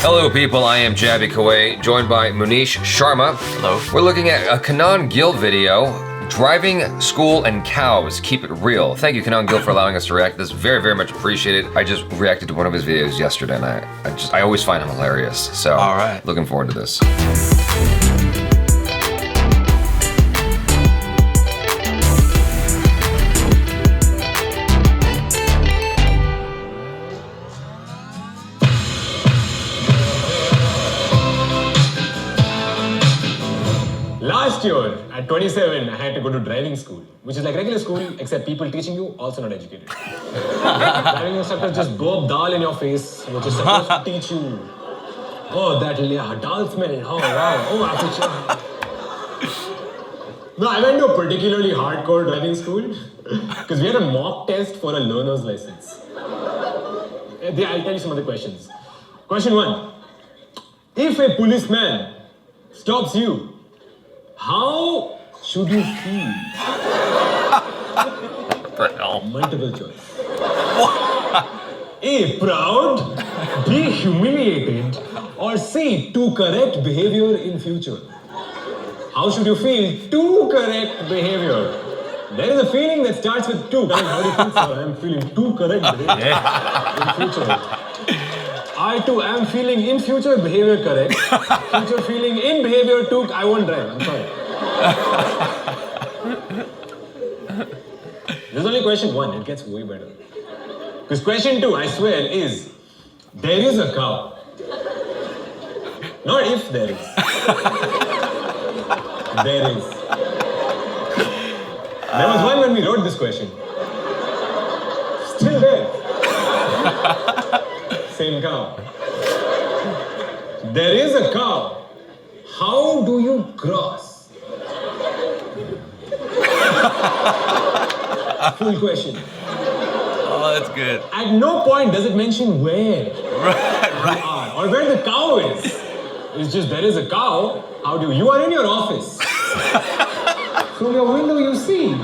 Hello people, I am Jaby Koay, joined by MUNEESH, SHARMA. Hello. We're looking at a KANAN GILL video, Driving School and Cows, Keep It Real. Thank you KANAN GILL for allowing us to react to this, very, very much appreciated. I just reacted to one of his videos yesterday and I always find him hilarious. So, all right. Looking forward to this. Last year, at 27, I had to go to driving school, which is like regular school, except people teaching you, also not educated. Driving instructors just go up dal in your face, which is supposed to teach you, oh, that dal smell, oh, wow, oh, aperture. No, I went to a particularly hardcore driving school, because we had a mock test for a learner's license. I'll tell you some of the questions. Question 1. If a policeman stops you, how should you feel? Multiple choice. A. Proud, B. Humiliated, or C. To correct behavior in future. How should you feel to correct behavior? There is a feeling that starts with 2. How do you feel, sir? I am feeling to correct behavior in future. I too am feeling in future behavior correct. Future feeling in behavior too. I won't drive. I'm sorry. This is only question 1. It gets way better. Because question 2, I swear, is there is a cow. Not if there is. There is. There was one when we wrote this question. Still there. Same cow. There is a cow. How do you cross? Full question. Oh, that's good. At no point does it mention where Right. you are or where the cow is. It's just there is a cow. How do you are in your office. From your window you see.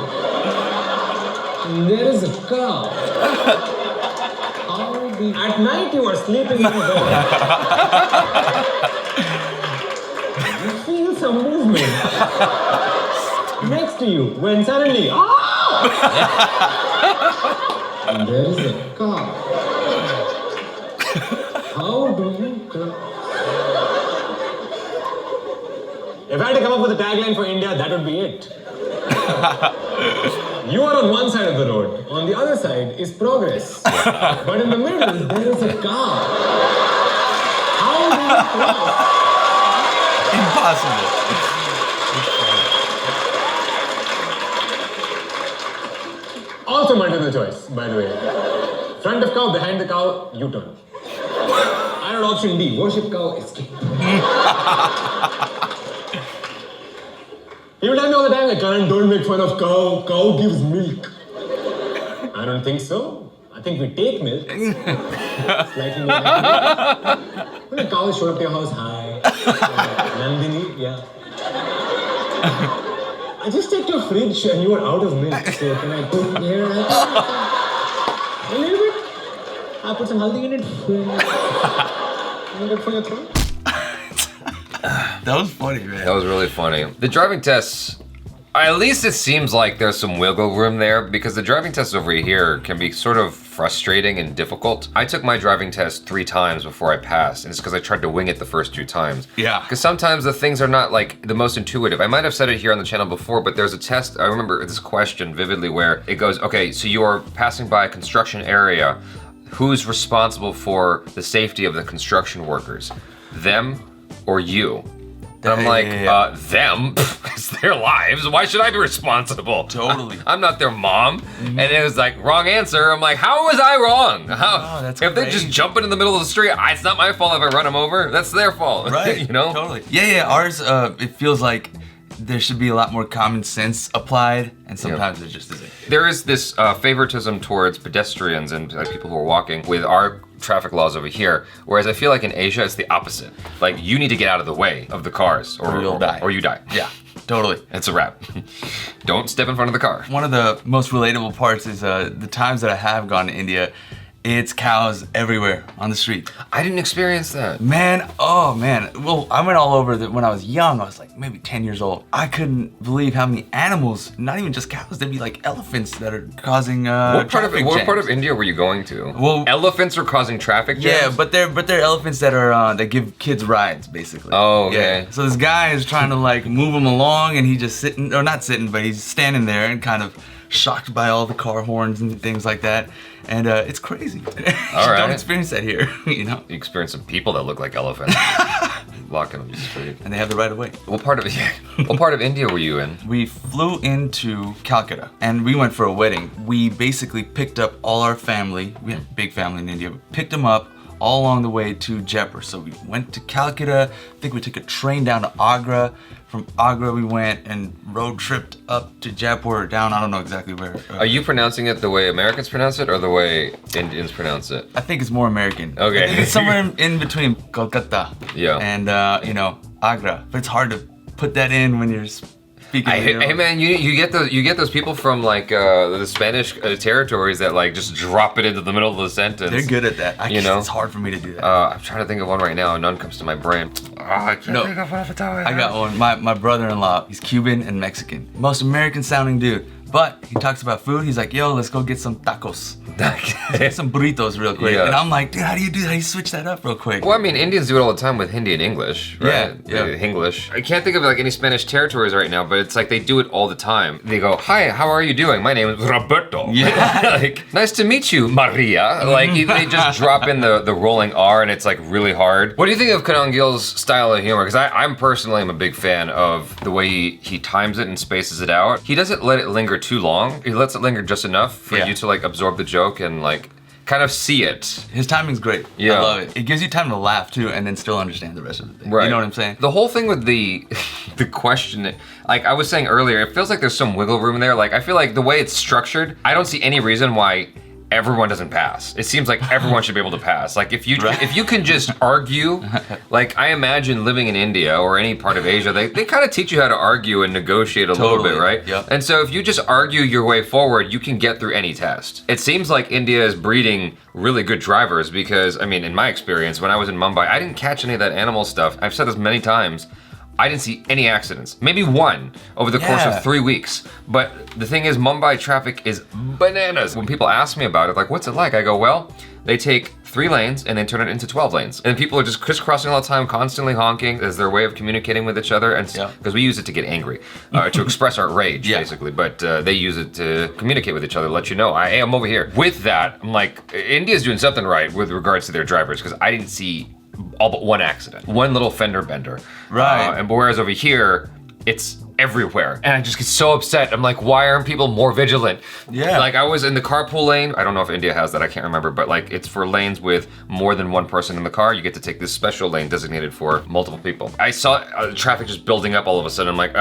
There is a cow. At night you are sleeping in your bed. You feel some movement next to you when suddenly, and there is a cow. How do you cross? If I had to come up with a tagline for India, that would be it. You are on one side of the road, on the other side is progress. But in the middle, there is a car. How do you cross? Impossible. Also multiple choice, by the way. Front of cow, behind the cow, U-turn. I had option D, worship cow, escape. People tell me all the time, like, Karan, don't make fun of cow. Cow gives milk. I don't think so. I think we take milk. Slightly more. When a cow showed up to your house, hi. Nandini, yeah. I just checked your fridge and you were out of milk. So can I put here a little bit? I'll put some haldi in it. Good for your throat. That was funny, man. That was really funny. The driving tests, at least it seems like there's some wiggle room there because the driving tests over here can be sort of frustrating and difficult. I took my driving test 3 times before I passed, and it's because I tried to wing it the first 2 times. Yeah. Because sometimes the things are not like the most intuitive. I might have said it here on the channel before, but there's a test, I remember this question vividly where it goes, okay, so you are passing by a construction area. Who's responsible for the safety of the construction workers? Them or you? And I'm like, them? It's their lives. Why should I be responsible? Totally. I'm not their mom. And it was like, wrong answer. I'm like, how was I wrong? Oh, that's if they just jump in the middle of the street, it's not my fault if I run them over. That's their fault. Right. You know? Totally. Yeah. Ours, it feels like there should be a lot more common sense applied, and sometimes it just isn't. There is this favoritism towards pedestrians and people who are walking with our traffic laws over here, whereas I feel like in Asia it's the opposite. Like you need to get out of the way of the cars or you'll die. Or you die. Yeah, totally. It's a wrap. Don't step in front of the car. One of the most relatable parts is the times that I have gone to India, It's cows everywhere on the street. I didn't experience that. Man, oh man. Well, I went all over when I was young. I was like maybe 10 years old. I couldn't believe how many animals, not even just cows, there'd be like elephants that are causing What part traffic of India were you going to? Well, elephants are causing traffic jams? yeah, but they're elephants that are that give kids rides basically. Oh, okay. Yeah. So this guy is trying to like move them along, and he just sitting, or not sitting, but he's standing there and kind of shocked by all the car horns and things like that. And it's crazy. All right. Don't experience that here, you know. You experience some people that look like elephants walking on the street. And they have the right of way. What part of India were you in? We flew into Calcutta and we went for a wedding. We basically picked up all our family. We have a big family in India. We picked them up all along the way to Jaipur. So we went to Calcutta. I think we took a train down to Agra. From Agra, we went and road tripped up to Jaipur or down. I don't know exactly where. Are you pronouncing it the way Americans pronounce it or the way Indians pronounce it? I think it's more American. Okay. I think it's somewhere in between Kolkata and Agra. But it's hard to put that in when you're speaking. Hey man, you get those people from like the Spanish territories that like just drop it into the middle of the sentence. They're good at that. It's hard for me to do that. I'm trying to think of one right now. None comes to my brain. I can't think of one off the top of my head. I got one. My brother-in-law, he's Cuban and Mexican. Most American sounding dude. But he talks about food. He's like, yo, let's go get some tacos. Let's get some burritos real quick. Yeah. And I'm like, dude, how do you do that? How do you switch that up real quick? Well, I mean, Indians do it all the time with Hindi and English, right? Yeah. English. I can't think of like any Spanish territories right now, but it's like they do it all the time. They go, hi, how are you doing? My name is Roberto. Yeah. Like, nice to meet you, Maria. Like, they just drop in the rolling R and it's like really hard. What do you think of Kanan Gill's style of humor? Because I'm personally am a big fan of the way he times it and spaces it out. He doesn't let it linger too long. He lets it linger just enough for you to like absorb the joke and like kind of see it. His timing's great. Yeah. I love it. It gives you time to laugh too and then still understand the rest of the thing. Right. You know what I'm saying? The whole thing with the question, like I was saying earlier, it feels like there's some wiggle room there. Like I feel like the way it's structured, I don't see any reason why everyone doesn't pass. It seems like everyone should be able to pass. Like if you can just argue, like I imagine living in India or any part of Asia, they kind of teach you how to argue and negotiate a little bit, right? Yep. And so if you just argue your way forward, you can get through any test. It seems like India is breeding really good drivers because, I mean, in my experience, when I was in Mumbai, I didn't catch any of that animal stuff. I've said this many times. I didn't see any accidents. Maybe one over the course of 3 weeks. But the thing is, Mumbai traffic is bananas. When people ask me about it, like, what's it like? I go, well, they take 3 lanes and they turn it into 12 lanes. And people are just crisscrossing all the time, constantly honking as their way of communicating with each other. And because we use it to get angry, to express our rage, basically. But they use it to communicate with each other, let you know, hey, I'm over here. With that, I'm like, India's doing something right with regards to their drivers because I didn't see all but one accident, one little fender bender. Right. And whereas over here, it's everywhere. And I just get so upset. I'm like, why aren't people more vigilant? Yeah. Like I was in the carpool lane. I don't know if India has that, I can't remember, but like it's for lanes with more than one person in the car. You get to take this special lane designated for multiple people. I saw traffic just building up all of a sudden. I'm like,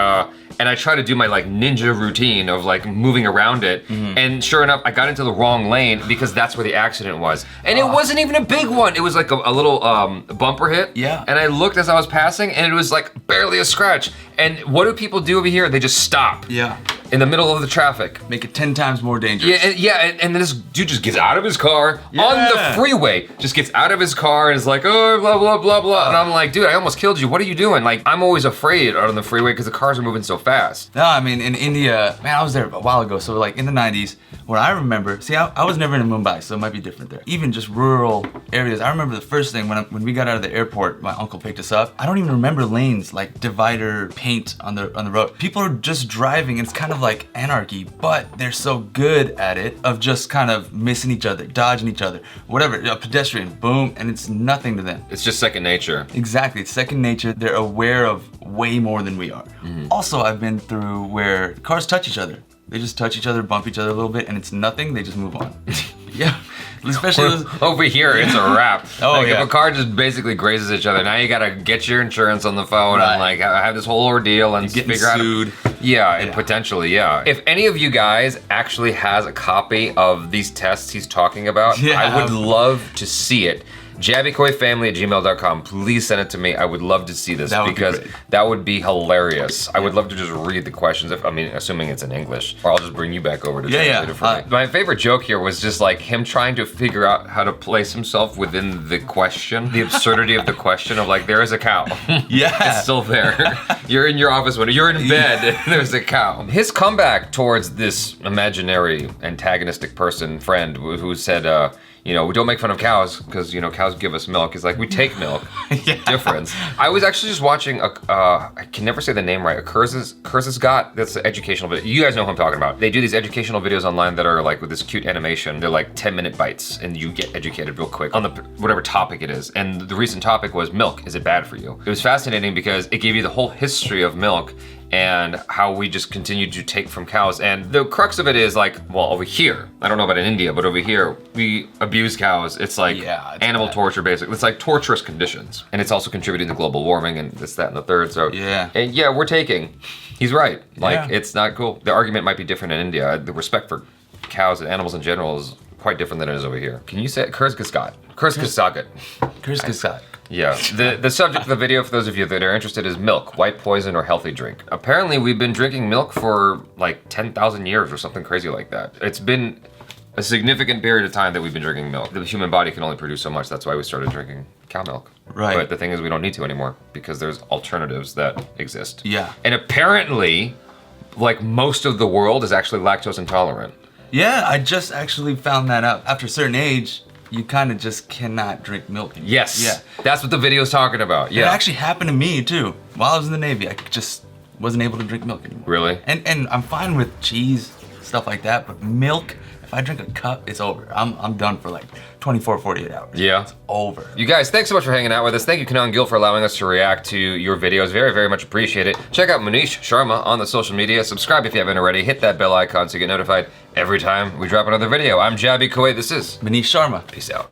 and I try to do my like ninja routine of like moving around it. And sure enough, I got into the wrong lane because that's where the accident was. And it wasn't even a big one. It was like a little bumper hit. Yeah. And I looked as I was passing and it was like barely a scratch. And what do people do over here? They just stop. Yeah. In the middle of the traffic. Make it 10 times more dangerous. And then this dude just gets out of his car on the freeway, just gets out of his car and is like, oh, blah, blah, blah, blah. And I'm like, dude, I almost killed you. What are you doing? Like, I'm always afraid out on the freeway because the cars are moving so fast. No, I mean, in India, man, I was there a while ago. So like in the 90s, what I remember, see, I was never in Mumbai, so it might be different there. Even just rural areas. I remember the first thing when we got out of the airport, my uncle picked us up. I don't even remember lanes, like divider paint on the road. People are just driving and it's kind of like anarchy, but they're so good at it of just kind of missing each other, dodging each other, whatever, a pedestrian, boom, and it's nothing to them. It's just second nature. Exactly, it's second nature. They're aware of way more than we are. Also, I've been through where cars touch each other. They just touch each other, bump each other a little bit, and it's nothing, they just move on. Yeah. Especially those... Over here, it's a wrap. If a car just basically grazes each other, now you gotta get your insurance on the phone and like have this whole ordeal and You're getting figure sued. out. Yeah, and potentially, yeah. If any of you guys actually has a copy of these tests he's talking about, I would love to see it. JabyKoyFamily@gmail.com. Please send it to me. I would love to see this because that would be hilarious. I would love to just read the questions, assuming it's in English, or I'll just bring you back over to translate it for me. My favorite joke here was just like him trying to figure out how to place himself within the question, the absurdity of the question of like, there is a cow. It's still there. You're in your office window, you're in bed, and there's a cow. His comeback towards this imaginary antagonistic friend who said, we don't make fun of cows because, cows give us milk. It's like, we take milk. Difference. I was actually just watching I can never say the name right, Kurz's Got, that's an educational video. You guys know who I'm talking about. They do these educational videos online that are like with this cute animation. They're like 10-minute bites and you get educated real quick on the whatever topic it is. And the recent topic was milk, is it bad for you? It was fascinating because it gave you the whole history of milk and how we just continue to take from cows. And the crux of it is like, well, over here, I don't know about in India, but over here, we abuse cows. It's like animal torture, basically. It's like torturous conditions. And it's also contributing to global warming and this, that, and the third. So and we're taking. He's right. Like, it's not cool. The argument might be different in India. The respect for cows and animals in general is quite different than it is over here. Can you say it? Kurzgesagt. Yeah, the subject of the video, for those of you that are interested, is milk, white poison or healthy drink. Apparently, we've been drinking milk for like 10,000 years or something crazy like that. It's been a significant period of time that we've been drinking milk. The human body can only produce so much. That's why we started drinking cow milk. Right. But the thing is, we don't need to anymore because there's alternatives that exist. Yeah. And apparently, like most of the world is actually lactose intolerant. Yeah, I just actually found that out. After a certain age, you kind of just cannot drink milk anymore. Yes. Yeah. That's what the video's talking about. Yeah. It actually happened to me too. While I was in the Navy, I just wasn't able to drink milk anymore. Really? And I'm fine with cheese, stuff like that, but milk, if I drink a cup, it's over. I'm done for like 24, 48 hours. Yeah. It's over. You guys, thanks so much for hanging out with us. Thank you, KANAN GILL, for allowing us to react to your videos. Very, very much appreciate it. Check out MUNEESH, SHARMA on the social media. Subscribe if you haven't already. Hit that bell icon so you get notified every time we drop another video. I'm Jaby Koay. This is MUNEESH, SHARMA. Peace out.